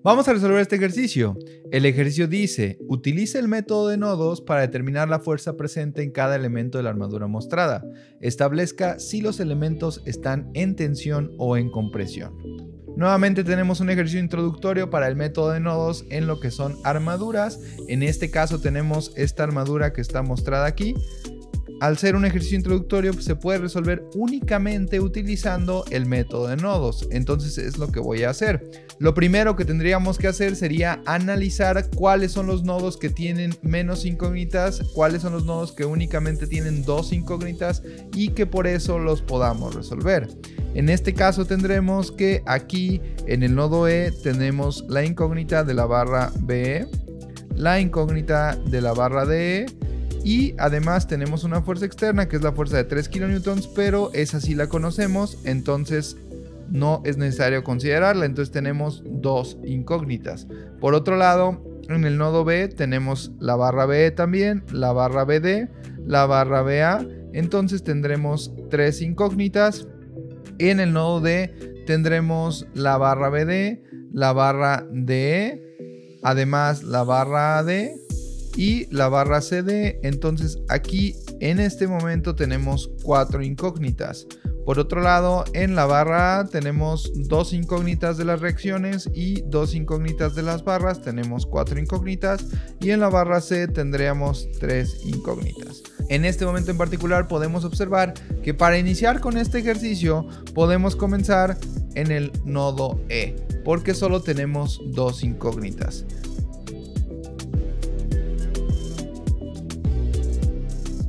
Vamos a resolver este ejercicio. El ejercicio dice, utiliza el método de nodos para determinar la fuerza presente en cada elemento de la armadura mostrada. Establezca si los elementos están en tensión o en compresión. Nuevamente tenemos un ejercicio introductorio para el método de nodos en lo que son armaduras. En este caso tenemos esta armadura que está mostrada aquí. Al ser un ejercicio introductorio, se puede resolver únicamente utilizando el método de nodos. Entonces es lo que voy a hacer. Lo primero que tendríamos que hacer sería analizar cuáles son los nodos que tienen menos incógnitas, cuáles son los nodos que únicamente tienen dos incógnitas y que por eso los podamos resolver. En este caso tendremos que aquí en el nodo E tenemos la incógnita de la barra BE, la incógnita de la barra DE, y además tenemos una fuerza externa que es la fuerza de 3 kN, pero esa sí la conocemos, entonces no es necesario considerarla. Entonces tenemos dos incógnitas. Por otro lado, en el nodo B tenemos la barra BE también, la barra BD, la barra BA. Entonces tendremos tres incógnitas. En el nodo D tendremos la barra BD, la barra DE, además la barra AD y la barra CD. Entonces aquí en este momento tenemos cuatro incógnitas. Por otro lado, en la barra A tenemos dos incógnitas de las reacciones y dos incógnitas de las barras, tenemos cuatro incógnitas, y en la barra C tendríamos tres incógnitas. En este momento en particular podemos observar que para iniciar con este ejercicio podemos comenzar en el nodo E, porque solo tenemos dos incógnitas.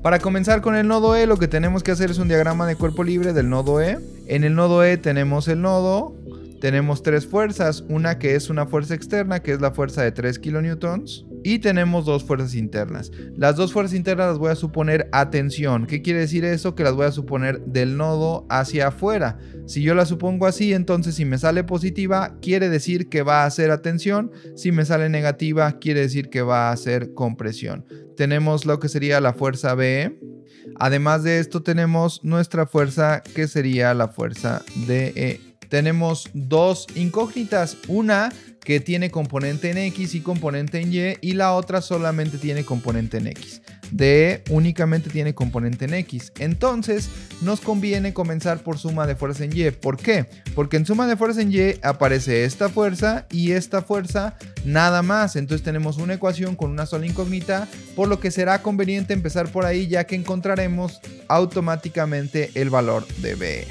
Para comenzar con el nodo E, lo que tenemos que hacer es un diagrama de cuerpo libre del nodo E. En el nodo E tenemos el nodo, tenemos tres fuerzas, una que es una fuerza externa, que es la fuerza de 3 kN, y tenemos dos fuerzas internas. Las dos fuerzas internas las voy a suponer a tensión. ¿Qué quiere decir eso? Que las voy a suponer del nodo hacia afuera. Si yo la supongo así, entonces si me sale positiva, quiere decir que va a ser a tensión. Si me sale negativa, quiere decir que va a ser compresión. Tenemos lo que sería la fuerza BE. Además de esto tenemos nuestra fuerza que sería la fuerza DE. Tenemos dos incógnitas, una que tiene componente en X y componente en Y, y la otra solamente tiene componente en X. DE únicamente tiene componente en X. Entonces nos conviene comenzar por suma de fuerza en Y. ¿Por qué? Porque en suma de fuerza en Y aparece esta fuerza y esta fuerza nada más. Entonces tenemos una ecuación con una sola incógnita, por lo que será conveniente empezar por ahí, ya que encontraremos automáticamente el valor de BE.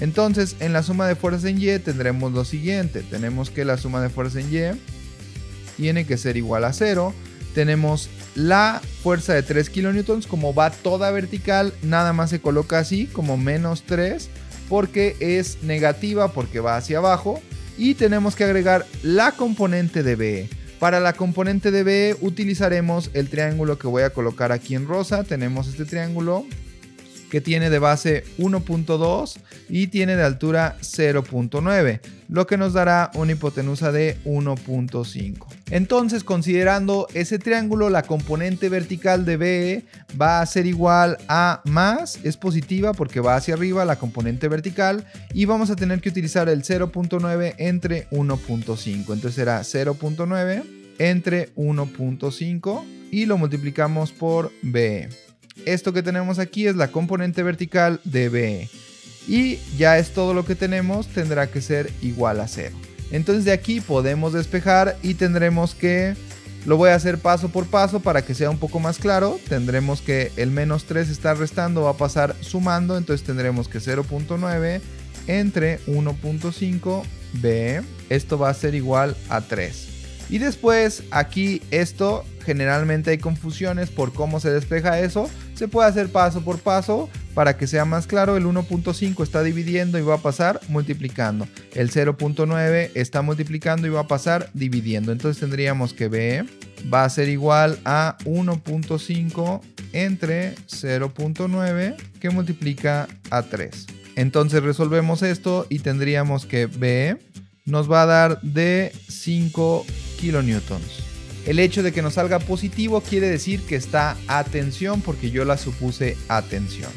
Entonces en la suma de fuerzas en Y tendremos lo siguiente. Tenemos que la suma de fuerzas en Y tiene que ser igual a 0. Tenemos la fuerza de 3 kN, como va toda vertical, nada más se coloca así como menos 3 porque es negativa, porque va hacia abajo. Y tenemos que agregar la componente de BE. Para la componente de BE utilizaremos el triángulo que voy a colocar aquí en rosa. Tenemos este triángulo que tiene de base 1.2 y tiene de altura 0.9, lo que nos dará una hipotenusa de 1.5. Entonces, considerando ese triángulo, la componente vertical de BE va a ser igual a más, es positiva porque va hacia arriba la componente vertical, y vamos a tener que utilizar el 0.9 entre 1.5. Entonces será 0.9 entre 1.5 y lo multiplicamos por BE. Esto que tenemos aquí es la componente vertical de BE. Y ya es todo lo que tenemos, tendrá que ser igual a 0. Entonces de aquí podemos despejar y tendremos que, lo voy a hacer paso por paso para que sea un poco más claro. Tendremos que el menos 3 está restando, va a pasar sumando, entonces tendremos que 0.9 entre 1.5 BE. Esto va a ser igual a 3. Y después aquí esto, generalmente hay confusiones por cómo se despeja eso. Se puede hacer paso por paso para que sea más claro. El 1.5 está dividiendo y va a pasar multiplicando. El 0.9 está multiplicando y va a pasar dividiendo. Entonces tendríamos que B va a ser igual a 1.5 entre 0.9 que multiplica a 3. Entonces resolvemos esto y tendríamos que B nos va a dar de 5 kilonewtons. El hecho de que nos salga positivo quiere decir que está a tensión, porque yo la supuse a tensión.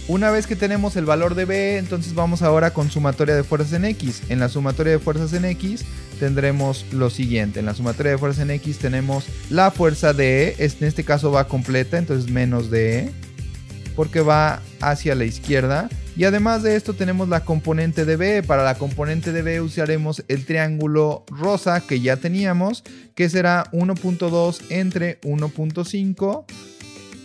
Una vez que tenemos el valor de B, entonces vamos ahora con sumatoria de fuerzas en X. En la sumatoria de fuerzas en X tendremos lo siguiente. En la sumatoria de fuerzas en X tenemos la fuerza de E, en este caso va completa, entonces menos de E, porque va hacia la izquierda. Y además de esto tenemos la componente de B. Para la componente de B usaremos el triángulo rosa que ya teníamos, que será 1.2 entre 1.5.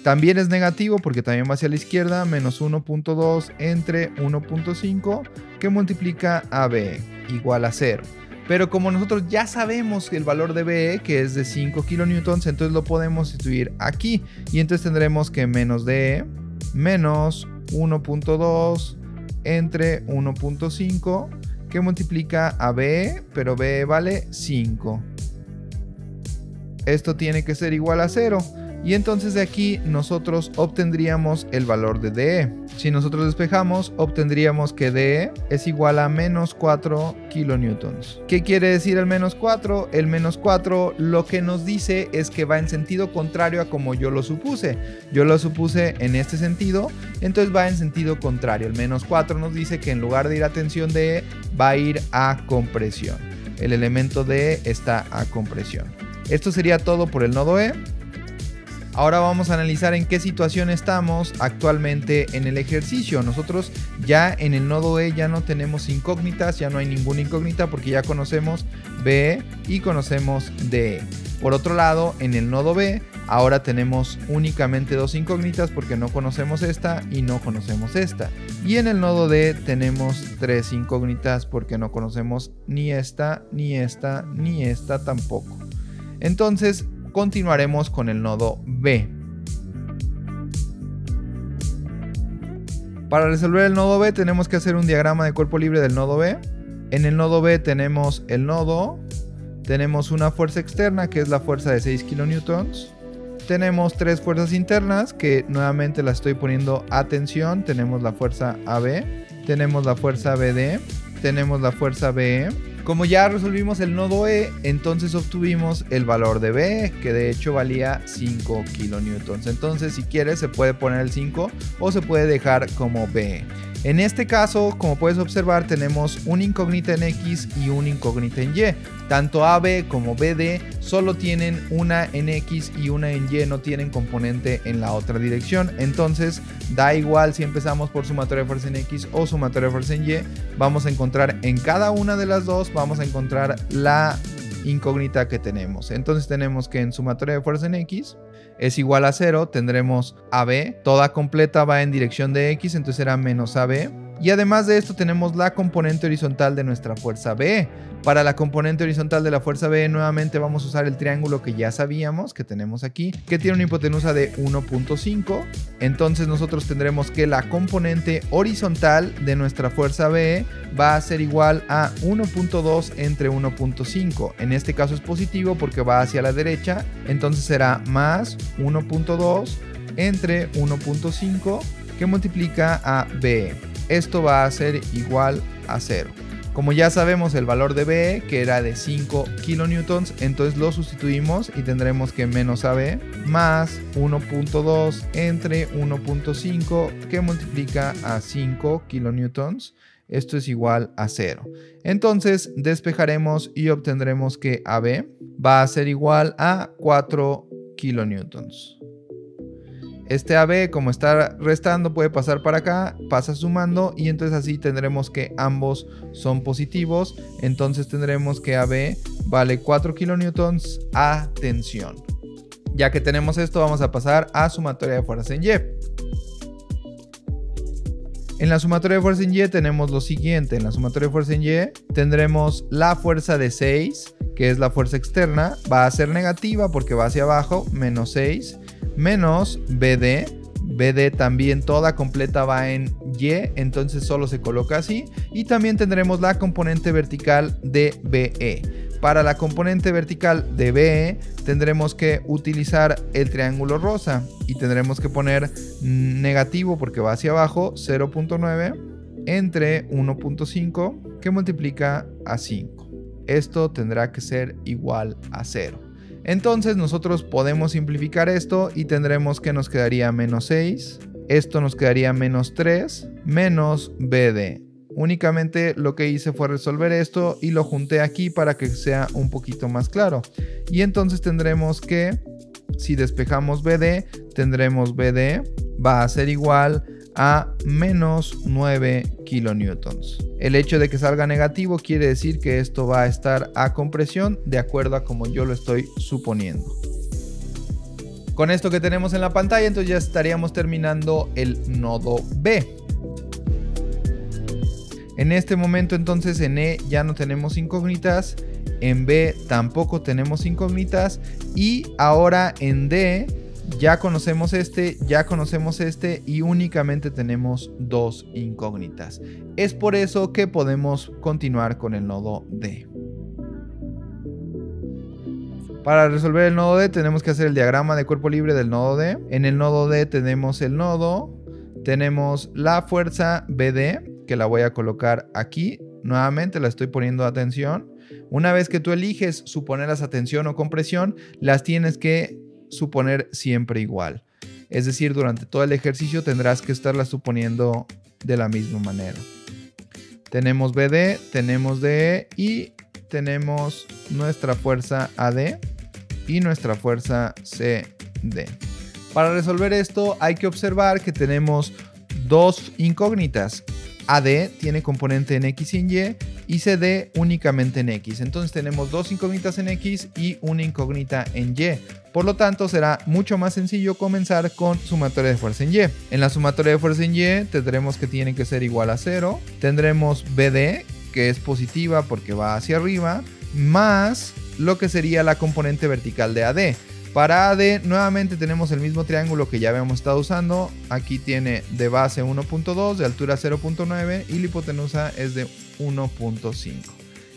También es negativo porque también va hacia la izquierda, menos 1.2 entre 1.5 que multiplica a B igual a 0. Pero como nosotros ya sabemos el valor de B, que es de 5 kilonewtons, entonces lo podemos sustituir aquí. Y entonces tendremos que menos de menos 1.2 entre 1.5 que multiplica a B, pero B vale 5. Esto tiene que ser igual a 0. Y entonces de aquí nosotros obtendríamos el valor de DE. Si nosotros despejamos, obtendríamos que DE es igual a menos 4 kilonewtons. ¿Qué quiere decir el menos 4? El menos 4 lo que nos dice es que va en sentido contrario a como yo lo supuse. Yo lo supuse en este sentido, entonces va en sentido contrario. El menos 4 nos dice que en lugar de ir a tensión DE, va a ir a compresión. El elemento DE está a compresión. Esto sería todo por el nodo E. Ahora vamos a analizar en qué situación estamos actualmente en el ejercicio. Nosotros ya en el nodo E ya no tenemos incógnitas, ya no hay ninguna incógnita porque ya conocemos B y conocemos DE. Por otro lado, en el nodo B ahora tenemos únicamente dos incógnitas porque no conocemos esta y no conocemos esta. Y en el nodo D tenemos tres incógnitas porque no conocemos ni esta, ni esta, ni esta tampoco. Entonces, continuaremos con el nodo B. Para resolver el nodo B tenemos que hacer un diagrama de cuerpo libre del nodo B. En el nodo B tenemos el nodo, tenemos una fuerza externa que es la fuerza de 6 kilonewtons. Tenemos tres fuerzas internas que nuevamente las estoy poniendo a tensión. Tenemos la fuerza AB, tenemos la fuerza BD, tenemos la fuerza BE. Como ya resolvimos el nodo E, entonces obtuvimos el valor de B, que de hecho valía 5 kilonewtons. Entonces, si quieres, se puede poner el 5 o se puede dejar como B. En este caso, como puedes observar, tenemos una incógnita en X y una incógnita en Y. Tanto AB como BD solo tienen una en X y una en Y, no tienen componente en la otra dirección. Entonces, da igual si empezamos por sumatoria de fuerza en X o sumatoria de fuerza en Y. Vamos a encontrar en cada una de las dos, vamos a encontrar la incógnita que tenemos. Entonces tenemos que en sumatoria de fuerza en X es igual a 0, tendremos AB, toda completa va en dirección de X, entonces será menos AB. Y además de esto tenemos la componente horizontal de nuestra fuerza BE. Para la componente horizontal de la fuerza BE nuevamente vamos a usar el triángulo que ya sabíamos, que tenemos aquí, que tiene una hipotenusa de 1.5. Entonces nosotros tendremos que la componente horizontal de nuestra fuerza BE va a ser igual a 1.2 entre 1.5. En este caso es positivo porque va hacia la derecha, entonces será más 1.2 entre 1.5 que multiplica a BE. Esto va a ser igual a 0. Como ya sabemos el valor de BE, que era de 5 kilonewtons, entonces lo sustituimos y tendremos que menos AB más 1.2 entre 1.5 que multiplica a 5 kilonewtons. Esto es igual a 0. Entonces despejaremos y obtendremos que AB va a ser igual a 4 kilonewtons. Este AB, como está restando, puede pasar para acá, pasa sumando y entonces así tendremos que ambos son positivos. Entonces tendremos que AB vale 4 kilonewtons a tensión. Ya que tenemos esto, vamos a pasar a sumatoria de fuerzas en Y. En la sumatoria de fuerza en Y tenemos lo siguiente. En la sumatoria de fuerza en Y tendremos la fuerza de 6, que es la fuerza externa. Va a ser negativa porque va hacia abajo, menos 6. Menos BD, BD también toda completa va en Y, entonces solo se coloca así. Y también tendremos la componente vertical de BE. Para la componente vertical de BE tendremos que utilizar el triángulo rosa y tendremos que poner negativo porque va hacia abajo, 0.9 entre 1.5 que multiplica a 5. Esto tendrá que ser igual a 0. Entonces nosotros podemos simplificar esto y tendremos que nos quedaría menos 6. esto nos quedaría menos 3 menos BD. Únicamente lo que hice fue resolver esto y lo junté aquí para que sea un poquito más claro. Y entonces tendremos que, si despejamos BD, tendremos BD va a ser igual a menos 9 kilonewtons. El hecho de que salga negativo quiere decir que esto va a estar a compresión de acuerdo a como yo lo estoy suponiendo. Con esto que tenemos en la pantalla, entonces ya estaríamos terminando el nodo B. En este momento entonces en E ya no tenemos incógnitas, en B tampoco tenemos incógnitas y ahora en D ya conocemos este y únicamente tenemos dos incógnitas. Es por eso que podemos continuar con el nodo D. Para resolver el nodo D tenemos que hacer el diagrama de cuerpo libre del nodo D. En el nodo D tenemos el nodo, tenemos la fuerza BD, que la voy a colocar aquí. Nuevamente la estoy poniendo a tensión. Una vez que tú eliges suponerlas a tensión o compresión, las tienes que suponer siempre igual. Es decir, durante todo el ejercicio tendrás que estarlas suponiendo de la misma manera. Tenemos BD, tenemos DE y tenemos nuestra fuerza AD y nuestra fuerza CD. Para resolver esto hay que observar que tenemos dos incógnitas. AD tiene componente en X y en Y y CD únicamente en X. Entonces tenemos dos incógnitas en X y una incógnita en Y. Por lo tanto será mucho más sencillo comenzar con sumatoria de fuerza en Y. En la sumatoria de fuerza en Y tendremos que tiene que ser igual a 0. Tendremos BD, que es positiva porque va hacia arriba, más lo que sería la componente vertical de AD. Para AD nuevamente tenemos el mismo triángulo que ya habíamos estado usando. Aquí tiene de base 1.2, de altura 0.9 y la hipotenusa es de 1.5.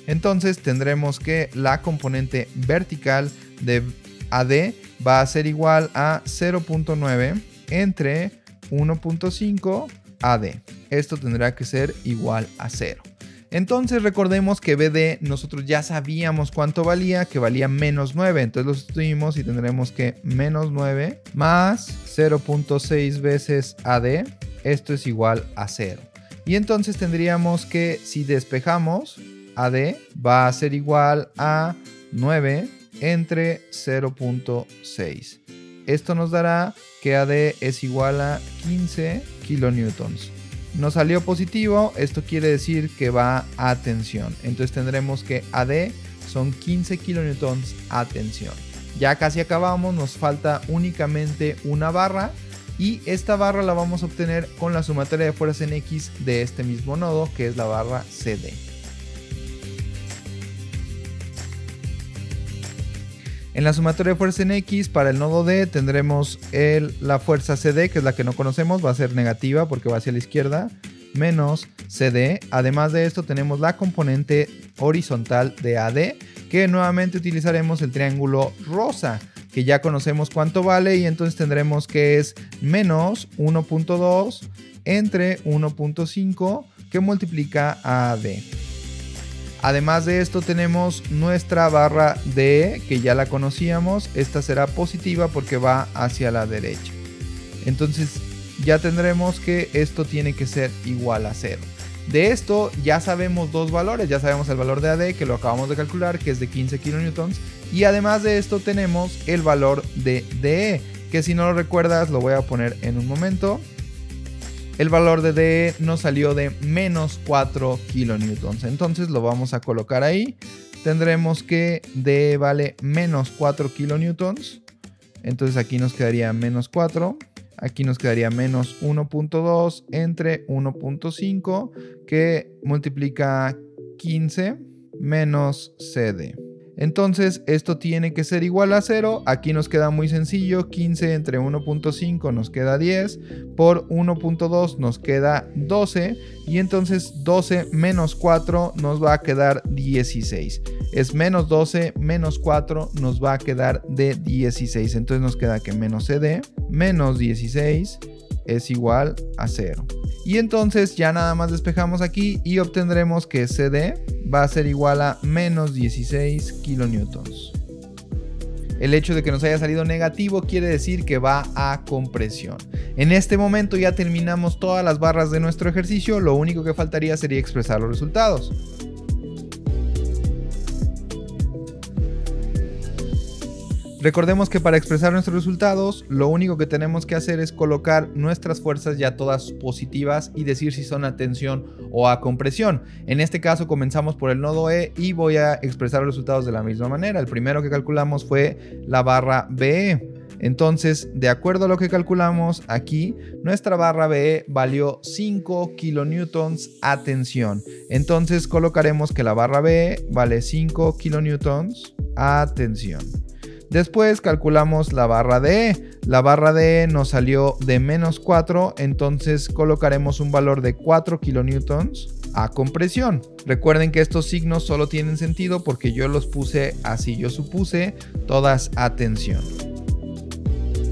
Entonces tendremos que la componente vertical de AD va a ser igual a 0.9 entre 1.5 AD. Esto tendrá que ser igual a 0. Entonces recordemos que BD nosotros ya sabíamos cuánto valía, que valía menos 9. Entonces lo sustituimos y tendremos que menos 9 más 0.6 veces AD. Esto es igual a 0. Y entonces tendríamos que si despejamos, AD va a ser igual a 9 entre 0.6. Esto nos dará que AD es igual a 15 kilonewtons. Nos salió positivo, esto quiere decir que va a tensión. Entonces tendremos que AD son 15 kilonewtons a tensión. Ya casi acabamos, nos falta únicamente una barra y esta barra la vamos a obtener con la sumatoria de fuerzas en X de este mismo nodo, que es la barra CD. En la sumatoria de fuerza en X para el nodo D tendremos la fuerza CD, que es la que no conocemos, va a ser negativa porque va hacia la izquierda, menos CD. Además de esto tenemos la componente horizontal de AD, que nuevamente utilizaremos el triángulo rosa, que ya conocemos cuánto vale y entonces tendremos que es menos 1.2 entre 1.5 que multiplica a AD. Además de esto tenemos nuestra barra DE, que ya la conocíamos. Esta será positiva porque va hacia la derecha. Entonces ya tendremos que esto tiene que ser igual a 0. De esto ya sabemos dos valores. Ya sabemos el valor de AD, que lo acabamos de calcular, que es de 15 kilonewtons. Y además de esto tenemos el valor de DE, que si no lo recuerdas lo voy a poner en un momento. El valor de DE nos salió de menos 4 kilonewtons. Entonces lo vamos a colocar ahí. Tendremos que DE vale menos 4 kilonewtons. Entonces aquí nos quedaría menos 4. Aquí nos quedaría menos 1.2 entre 1.5 que multiplica 15 menos CD. Entonces esto tiene que ser igual a 0. Aquí nos queda muy sencillo. 15 entre 1.5 nos queda 10. Por 1.2 nos queda 12. Y entonces 12 menos 4 nos va a quedar 16. Es menos 12 menos 4 nos va a quedar de 16. Entonces nos queda que menos CD menos 16 es igual a 0. Y entonces ya nada más despejamos aquí y obtendremos que CD va a ser igual a menos 16 kilonewtons. El hecho de que nos haya salido negativo quiere decir que va a compresión. En este momento ya terminamos todas las barras de nuestro ejercicio, lo único que faltaría sería expresar los resultados. Recordemos que para expresar nuestros resultados, lo único que tenemos que hacer es colocar nuestras fuerzas ya todas positivas y decir si son a tensión o a compresión. En este caso comenzamos por el nodo E y voy a expresar los resultados de la misma manera. El primero que calculamos fue la barra BE. Entonces, de acuerdo a lo que calculamos aquí, nuestra barra BE valió 5 kilonewtons a tensión. Entonces colocaremos que la barra BE vale 5 kilonewtons a tensión. Después calculamos la barra DE. La barra DE nos salió de menos 4, entonces colocaremos un valor de 4 kilonewtons a compresión. Recuerden que estos signos solo tienen sentido porque yo los puse así, yo supuse todas a tensión.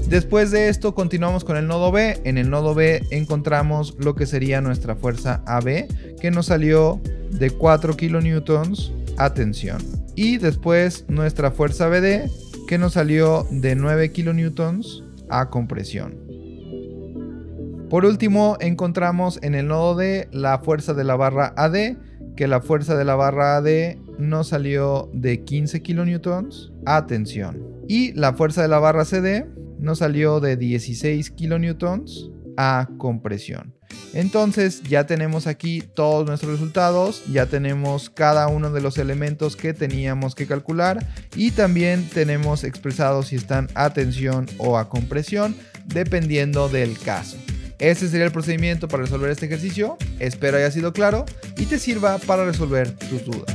Después de esto continuamos con el nodo B. En el nodo B encontramos lo que sería nuestra fuerza AB, que nos salió de 4 kilonewtons a tensión. Y después nuestra fuerza BD, que nos salió de 9 kilonewtons a compresión. Por último, encontramos en el nodo D la fuerza de la barra AD, que la fuerza de la barra AD nos salió de 15 kilonewtons a tensión. Y la fuerza de la barra CD nos salió de 16 kilonewtons a compresión. Entonces ya tenemos aquí todos nuestros resultados, ya tenemos cada uno de los elementos que teníamos que calcular y también tenemos expresados si están a tensión o a compresión, dependiendo del caso. Este sería el procedimiento para resolver este ejercicio. Espero haya sido claro y te sirva para resolver tus dudas.